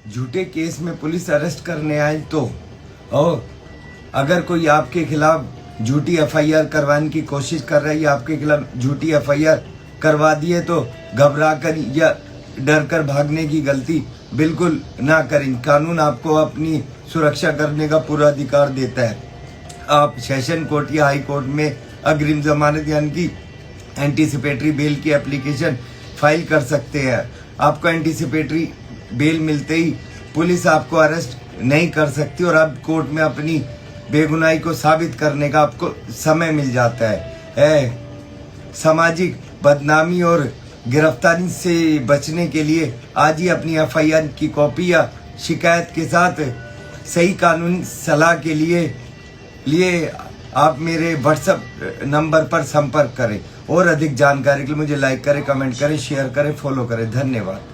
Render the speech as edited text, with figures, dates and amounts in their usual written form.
झूठे केस में police arrest करने आए तो, और अगर कोई आपके खिलाफ झूठी एफआईआर करवाने की कोशिश कर रहा है या आपके खिलाफ झूठी एफआईआर करवा दिए तो घबरा कर या डर कर भागने की गलती बिल्कुल ना करें। कानून आपको अपनी सुरक्षा करने का पूरा अधिकार देता है। आप सेशन कोर्ट या हाई कोर्ट में अग्रिम जमानत यानी कि एंटीसिपेटरी बेल की एप्लीकेशन फाइल कर सकते हैं। आपको एंटीसिपेटरी बेल मिलते ही पुलिस आपको अरेस्ट नहीं कर सकती और आप कोर्ट में अपनी बेगुनाही को साबित करने का आपको समय मिल जाता है। सामाजिक बदनामी और गिरफ्तारी से बचने के लिए आज ही अपनी एफआईआर की कॉपी या शिकायत के साथ सही कानूनी सलाह के लिए आप मेरे व्हाट्सएप नंबर पर संपर्क करें और अधिक जानकारी के लिए मुझे लाइक करें, कमेंट करें, शेयर करें, फॉलो करें। धन्यवाद।